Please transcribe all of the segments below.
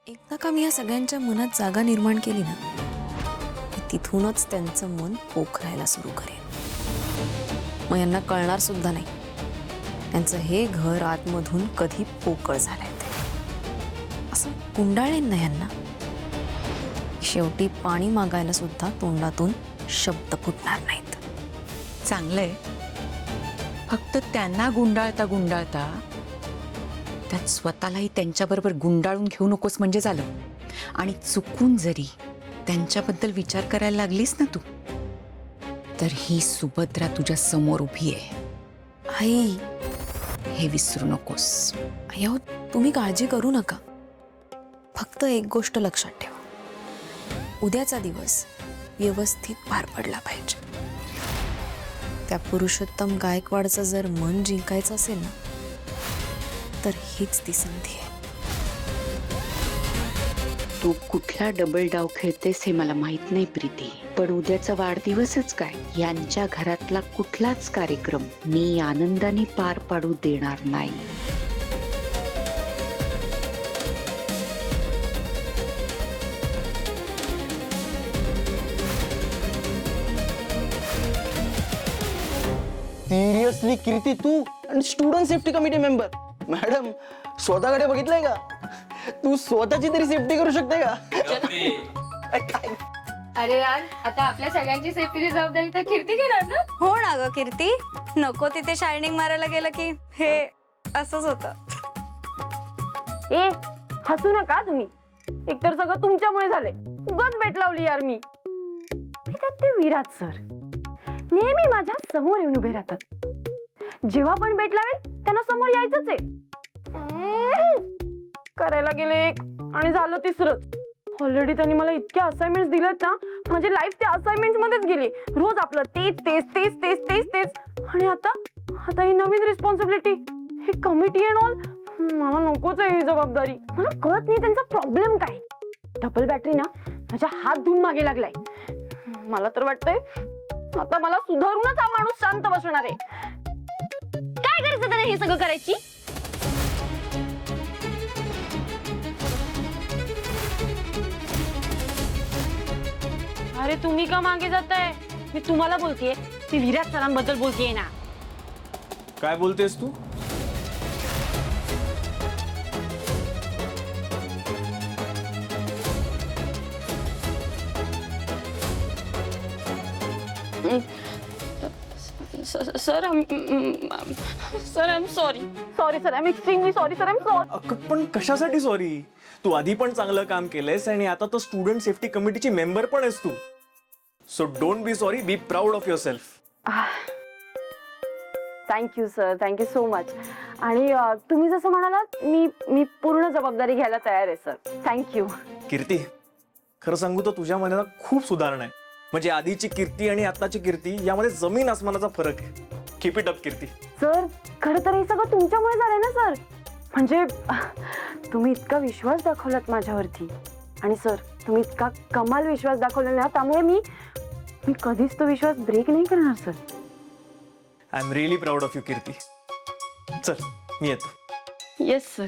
एकदा का मी या सगळ्यांच्या मनात जागा निर्माण केली ना, की तिथूनच त्यांचं मन पोखरायला सुरू करेल. मग यांना कळणार सुद्धा नाही त्यांचं हे घर आतमधून कधी पोकळ झालंय ते. असं गुंडाळेन ना यांना, शेवटी पाणी मागायला सुद्धा तोंडातून शब्द फुटणार नाहीत. चांगलंय. फक्त त्यांना गुंडाळता गुंडाळता त्यात स्वतःलाही त्यांच्याबरोबर गुंडाळून घेऊ नकोस म्हणजे झालं. आणि चुकून जरी त्यांच्याबद्दल विचार करायला लागलीस ना तू, तर ही सुभद्रा तुझ्या समोर उभी आहे. आई, हे विसरू नकोस. अहो तुम्ही काळजी करू नका. फक्त एक गोष्ट लक्षात ठेवा, उद्याचा दिवस व्यवस्थित पार पडला पाहिजे. त्या पुरुषोत्तम गायकवाडचं जर मन जिंकायचं असेल ना, तर हीच ती संधी आहे. तू कुठला डबल डाव खेळतेस हे मला माहित नाही प्रीती, पण उद्याचा वाढदिवसच काय, यांच्या घरातला कुठलाच कार्यक्रम मी आनंदाने पार पाडू देणार नाही. सिरियसली कीर्ती, तू आणि student safety committee member. Madam, स्वतःकडे बघितलंय का? तू स्वतःची तरी सेफ्टी करू शकते का? काय? अरे यार, आता आपल्या सगळ्यांची सेफ्टीची जबाबदारी तर कीर्ती घेणार ना. हो ना ग कीर्ती, नको तिथे शायनिंग मारायला गेलं की हे असंच होतं. ए, हसू नका तुम्ही. एकतर सगळं तुमच्यामुळे झाले. उगाच बेट लावली यार मी. त्यात ते विराज सर नेहमी माझ्या समोर येऊन उभे राहतात. जेव्हा पण बेट लावेल त्यांना समोर यायचंच आहे. करायला गेले एक आणि झालं तिसरंच. ऑलरेडी त्यांनी मला इतक्या असाइनमेंट्स दिलेत ना, माझी लाईफ त्या असाइनमेंट्स मध्येच गेली. रोज आपलं तेच तेच तेच तेच तेच तेच आणि आता ही नवीन रिस्पॉन्सिबिलिटी, ही कमिटी अँड ऑल. मला नकोच आहे ही जबाबदारी. मला कळत नाही त्यांचा प्रॉब्लेम काय. डबल बॅटरी ना माझ्या हात धुवून मागे लागलाय. मला तर वाटतंय आता मला सुधारूनच हा माणूस शांत बसणार आहे. काय करायचं त्याने हे सगळं करायची? अरे तुम्ही का मागे जाताय? मी तुम्हाला बोलतेय, मी विराज सरांबद्दल बोलतेय ना. काय बोलतेस तू? Sir I am sorry. Sorry sir, I am extremely sorry sir, I am sorry. पण कशासाठी सॉरी? तू आधी पण चांगलं काम केलंयस आणि आता तर स्टुडंट सेफ्टी कमिटीची मेंबर पण आहेस तू. So don't be sorry, be proud of yourself. Thank you sir, thank you so much. आणि तुम्ही जसं म्हणालात, मी पूर्ण जबाबदारी घ्यायला तयार आहे सर. थँक्यू. कीर्ती, खरं सांगू तर तुझ्या मनाला खूप सुधारणा आहे. म्हणजे आधीची कीर्ती आणि आताची कीर्ती यामध्ये जमीन आसमानाचा फरक आहे. Keep it up Kirti. Sir, खरं तर हे सगळं तुमच्यामुळे झालंय ना सर. म्हणजे तुम्ही इतका विश्वास दाखवलात माझ्यावरती. आणि सर, तुम्ही इतका कमाल विश्वास दाखवला ना, त्यामुळे मी कधीच तो विश्वास ब्रेक नाही करणार sir. I am really proud of you Kirti. चल, मी येतो. Yes sir.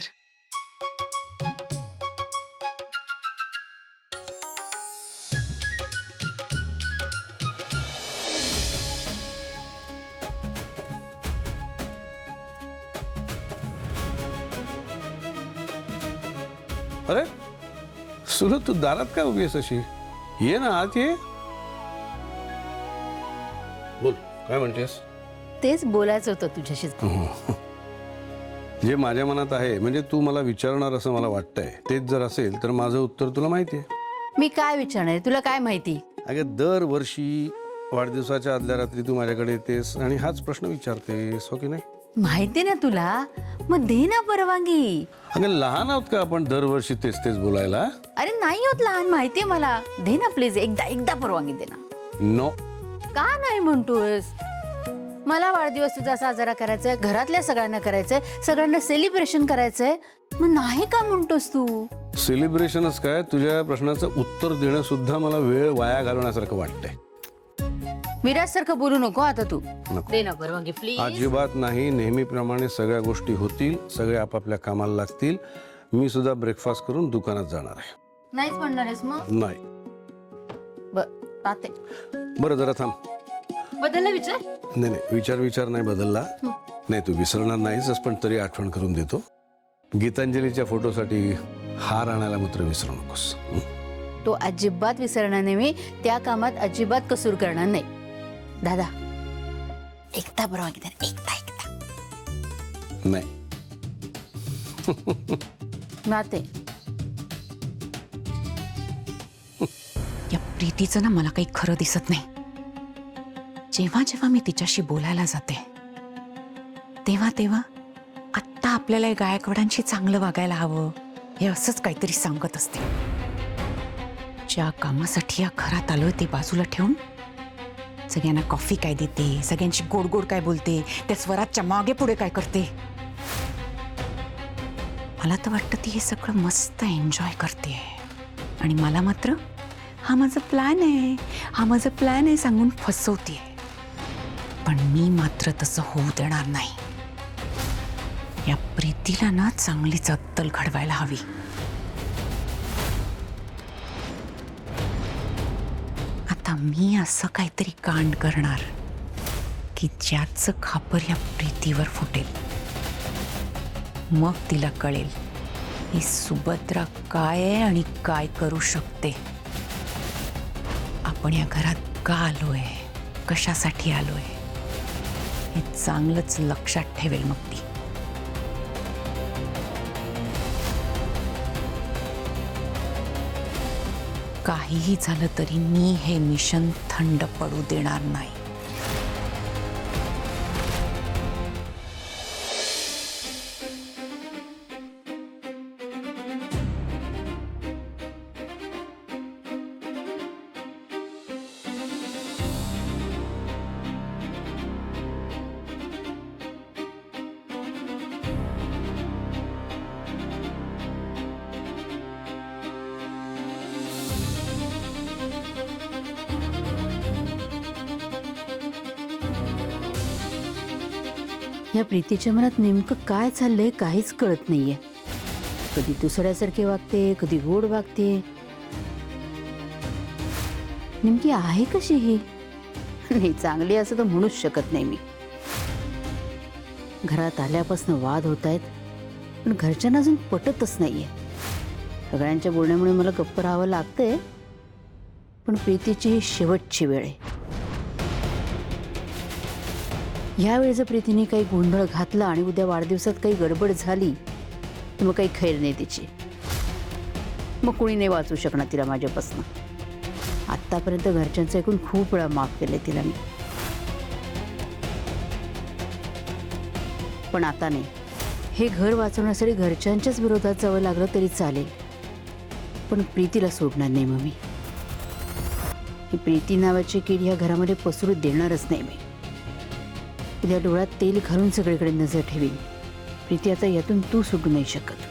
अरे सुरत, तू दारात काय उभी आहेस अशी? ये ना आत ये. बोल, काय म्हणतेस? तेच बोलायचं होतं तुझ्याशी. जे माझ्या मनात आहे, म्हणजे तू मला विचारणार असं मला वाटतंय, तेच जर असेल तर माझं उत्तर तुला माहिती आहे. मी काय विचारणार, तुला काय माहिती? अगं, दरवर्षी वाढदिवसाच्या आदल्या रात्री तू माझ्याकडे येतेस आणि हाच प्रश्न विचारतेस, हो की नाही? माहिती ना तुला, मग दे ना परवानगी. अगं, लहान आहोत का आपण दरवर्षी तेच तेच बोलायला? अरे नाही होत लहान, माहितीये मला. दे ना प्लीज, एकदा परवानगी दे ना. नो. का नाही म्हणतोस? मला वाढदिवस तुझा साजरा करायचाय, घरातल्या सगळ्यांना करायचंय, सगळ्यांना सेलिब्रेशन करायचंय, मग नाही का म्हणतोस तू? सेलिब्रेशनच काय, तुझ्या प्रश्नाचं उत्तर देणं सुद्धा मला वेळ वाया घालवण्यासारखं वाटतंय. विराज सारखं बोलू नको आता तू. नको. दे ना परवानगी प्लीज. अजिबात नाही. नेहमीप्रमाणे सगळ्या गोष्टी होतील, सगळे आपापल्या कामाला लागतील मी सुद्धा ब्रेकफास्ट करून दुकानात जाणार आहे. नाहीच म्हणणार आहेस मग? नाही. राहते. बरं जरा थांब. बदलला विचार? नाही नाही, विचार नाही बदलला. नाही, तू विसरणार नाहीस, पण तरी आठवण करून देतो. गीतांजलीच्या फोटोसाठी हार आणायला मात्र विसरू नकोस. तो अजिबात विसरणार नाही मी. त्या कामात अजिबात कसूर करणार नाही. दादा एकदा बरोबर गीता, एकदा नाही. नाते. या प्रीतीचं ना मला काही खरं दिसत नाही. जेव्हा जेव्हा मी तिच्याशी बोलायला जाते तेव्हा तेव्हा आत्ता आपल्याला या गायकवाडांशी चांगलं वागायला हवं हे असंच काहीतरी सांगत असते. ज्या कामासाठी या घरात आलोय ते बाजूला ठेवून सगळ्यांना कॉफी काय देते, सगळ्यांशी गोड गोड काय बोलते, त्या स्वराजच्या मागे पुढे काय करते. मला तर वाटतं ती हे सगळं मस्त एन्जॉय करते आणि मला मात्र हा माझा प्लॅन आहे सांगून फसवते. पण मी मात्र तसं होऊ देणार नाही. या प्रीतीला ना चांगलीच अत्तल घडवायला हवी. आता मी असं काहीतरी कांड करणार की ज्याचं खापर या प्रीतीवर फुटेल. मग तिला कळेल ही सुभद्रा काय आहे आणि काय करू शकते. आपण या घरात का आलोय, कशासाठी आलोय हे चांगलंच लक्षात ठेवेल मग ती. काहीही झालं तरी मी हे मिशन थंड पडू देणार नाही. या प्रीतीच्या मनात नेमकं काय चाललंय काहीच कळत नाहीये. कधी दुसऱ्यासारखे वागते, कधी गोड वागते. नेमकी आहे कशी ही? नाही, चांगली असं तर म्हणूच शकत नाही मी. घरात आल्यापासून वाद होत आहेत, पण घरच्यांना अजून पटतच नाहीये. सगळ्यांच्या बोलण्यामुळे मला गप्प राहावं लागतंय, पण प्रीतीची ही शेवटची वेळ आहे. ह्यावेळी जर प्रीतीने काही गोंधळ घातला आणि उद्या वाढदिवसात काही गडबड झाली तर मग काही खैर नाही तिची. मग कोणी नाही वाचू शकणार तिला माझ्यापासून. आत्तापर्यंत घरच्यांचं ऐकून खूप वेळा माफ केले तिला मी, पण आता नाही. हे घर वाचवण्यासाठी घरच्यांच्याच विरोधात जावं लागलं तरी चालेल, पण प्रीतीला सोडणार नाही. मग मी ही प्रीती नावाची कीड ह्या घरामध्ये पसरू देणारच नाही मी. उद्या डोळ्यात तेल घालून सगळीकडे नजर ठेवीन. प्रीती आता यातून तू सुटू नाही शकत.